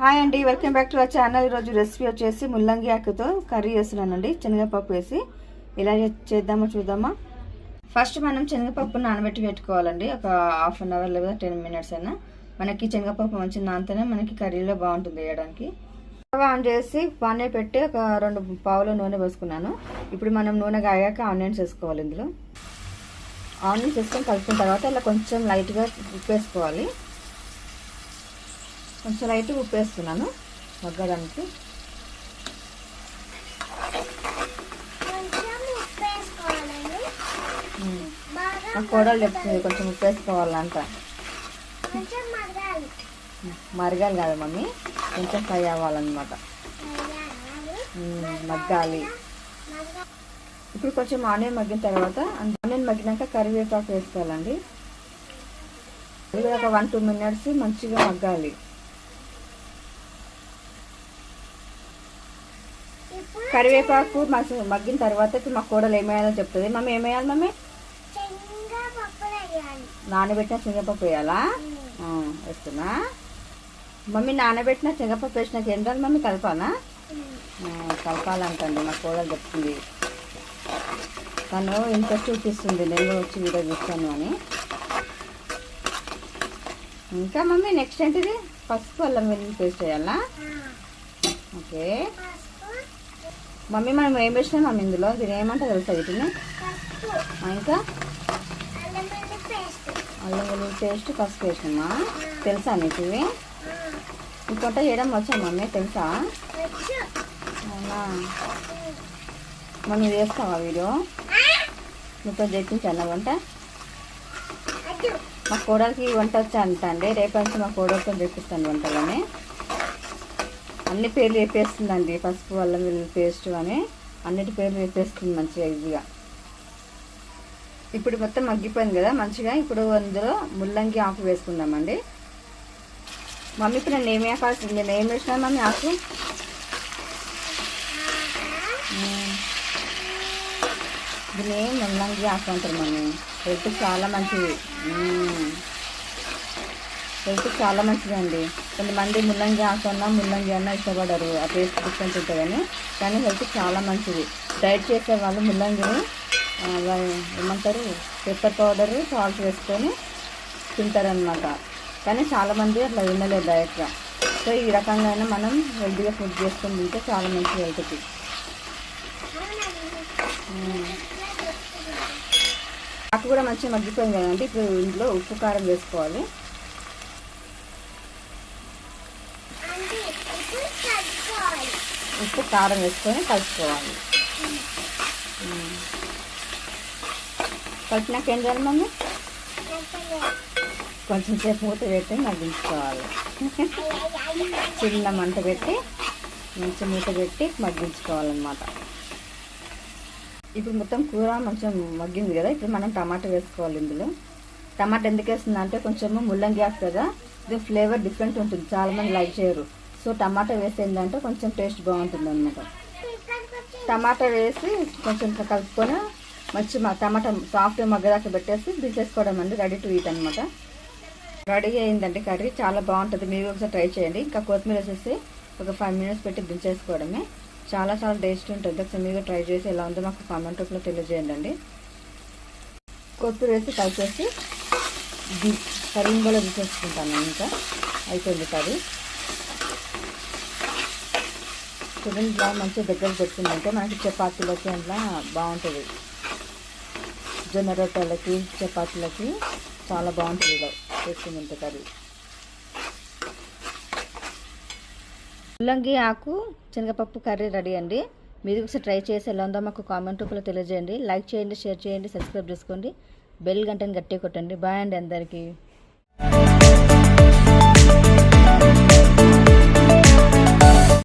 Hi అండి, welcome back to our channel. ఈరోజు recipe వచ్చేసి ముల్లంగి ఆకుతో కర్రీ చేస్తున్నానండి. శనగపప్పు వేసి ఇలా చేద్దామో చూద్దామా. ఫస్ట్ మనం శనగపప్పు నానబెట్టి పెట్టుకోవాలండి. ఒక హాఫ్ అన్ అవర్ లేదా 10 minutes అయినా. మనకి శనగపప్పు మంచి నానితేనే మనకి కర్రీలో బాగుంటుంది వేయడానికి. స్టవ్ ఆన్ చేసి పానే పెట్టి ఒక 2 పావుల నూనె పోసుకున్నాను. ఇప్పుడు మనం నూనె కాగాక ఆనియన్స్ వేసుకోవాలి. ఇందులో ఆనియన్స్ వేసుకొని కలుపుకున్న తర్వాత ఇలా కొంచెం లైట్గా ఉప్పు వేసుకోవాలి. కొంచెం లైట్గా ఉప్పు వేస్తున్నాను మగ్గడానికి. మా కోడలు చెప్తుంది కొంచెం ఉప్పు వేసుకోవాలంట. మరగాలి కాదు మమ్మీ, కొంచెం ఫ్రై అవ్వాలన్నమాట, మగ్గాలి. ఇప్పుడు కొంచెం ఆనియన్ మగ్గిన తర్వాత ఆనియన్ మగ్గినాక కరివేపాకు వేసుకోవాలండి. ఇది ఒక 1-2 minutes మంచిగా మగ్గాలి. కరివేపాకు మగ్గిన తర్వాత మా కోడలు ఏమేయాలో చెప్తుంది. మమ్మీ ఏమేయాలి మమ్మీ? నానబెట్టిన శనగపప్పు వేయాలా? వేస్తున్నా మమ్మీ. నానబెట్టిన శనగపప్పు వేసినాక ఏం రాదు మమ్మీ? కలపాలా? కలపాలంటండి మా కోడలు చెప్తుంది. తను ఇంట్రెస్ట్ చూపిస్తుంది నేను వచ్చి వీడియో చూస్తాను అని. ఇంకా మమ్మీ నెక్స్ట్ ఏంటిది? పసుపు అల్లం వెల్లుల్లి పేస్ట్ వేయాలా? Okay mummy. మనం ఏం వేసినాం మమ్మీ ఇందులో? దీని ఏమంటే తెలుసా వీటిని? ఇంకా అల్లం వెల్లుల్లి పేస్ట్, పసుపు వేసినామా? తెలుసా నీకు ఇవి? ఇంకొంట చేయడం వచ్చా మమ్మీ? తెలుసా? అవునా మమ్మీ చేస్తావా వీడియో? మీతో చెప్పించాను వంట. మా కోడలికి వంట వచ్చా అంట అండి. రేపంతా మా కోడలతో చెప్పిస్తాను వంటలని. అన్ని పేర్లు వేపేస్తుందండి. పసుపు అల్లం వెల్లుల్లి పేస్ట్ అని అన్నిటి పేర్లు వేపేస్తుంది మంచిగా ఈజీగా. ఇప్పుడు మొత్తం మగ్గిపోయింది కదా మంచిగా. ఇప్పుడు అందులో ముల్లంగి ఆకు వేసుకుందామండి. మమ్మీ ఇప్పుడు నేను ఏం వేసినాను మమ్మీ? ఆకు దీన్ని ముల్లంగి ఆకు అంటారు మమ్మీ. హెల్త్కి చాలా మంచిది. హెల్త్కి చాలా మంచిదండి. కొంతమంది ముల్లంగి ఆకు అన్నా ముల్లంగి అన్నా ఇష్టపడరు, ఆ టేస్ట్ డిఫరెంట్ ఉంటుందని. కానీ హెల్త్కి చాలా మంచిది. డైట్ చేసే వాళ్ళు ముల్లంగిని ఏమంటారు, పెప్పర్ పౌడరు, సాల్ట్ వేసుకొని తింటారనమాట. కానీ చాలామంది అట్లా తినలేరు డైరెక్ట్గా. సో ఈ రకంగా అయినా మనం హెల్తీగా ఫుడ్ చేసుకొని తింటే చాలా మంచిది హెల్త్కి. ఆకు కూడా మంచిగా మగ్గిపోయింది కదండి. ఇప్పుడు ఇందులో ఉప్పు కారం వేసుకోవాలి. ఉప్పు కారం వేసుకొని కలుపుకోవాలి. కలిపినాక ఏం చేయాలి మమ్మీ? కొంచెం సేపు మూత పెట్టి మగ్గించుకోవాలి. చిన్న మంట పెట్టి మంచి మూత పెట్టి మగ్గించుకోవాలన్నమాట. ఇప్పుడు మొత్తం కూర మంచిగా మగ్గింది కదా. ఇప్పుడు మనం టమాటా వేసుకోవాలి. ఇందులో టమాటా ఎందుకు వేస్తుంది అంటే కొంచెము ముల్లంగి ఆకు కదా, ఇది ఫ్లేవర్ డిఫరెంట్ ఉంటుంది, చాలామంది లైక్ చేయరు. సో టమాటా వేసేందంటే కొంచెం టేస్ట్ బాగుంటుంది అన్నమాట. టమాటా వేసి కొంచెం కలుపుకొని మంచి టమాటా సాఫ్ట్గా మగ్గదాకా పెట్టేసి దించేసుకోవడం అండి. రెడీ టు ఈట్ అనమాట. రెడీ అయిందండి కర్రీ. చాలా బాగుంటుంది. మీరు ఒకసారి ట్రై చేయండి. ఇంకా కొత్తిమీర వేసేసి ఒక 5 minutes పెట్టి దించేసుకోవడమే. చాలా చాలా టేస్ట్ ఉంటుంది. ఒకసారి మీరు ట్రై చేసి ఎలా ఉందో మాకు కామెంట్ రూపంలో తెలియజేయండి అండి. కొత్తిమీర వేసి కలిపేసి కర్రీని కూడా దించేసుకుంటాను. ఇంకా అయిపోయింది కర్రీ. చూడండి ఇట్లా మంచిగా దగ్గర పెట్టుకుందంటే మనకి చపాతీలకి అట్లా బాగుంటుంది. జొన్న రొట్టెలకి, చపాతీలకి చాలా బాగుంటుంది ఇలా చేసుకుంటే కర్రీ. ముల్లంగి ఆకు శనగపప్పు కర్రీ రెడీ అండి. మీరు ఒకసారి ట్రై చేసి ఎలా ఉందో మాకు కామెంట్ రూపంలో తెలియజేయండి. లైక్ చేయండి, షేర్ చేయండి, సబ్స్క్రైబ్ చేసుకోండి, బెల్ గంటని గట్టిగా కొట్టండి. బాయ్ అండి అందరికీ.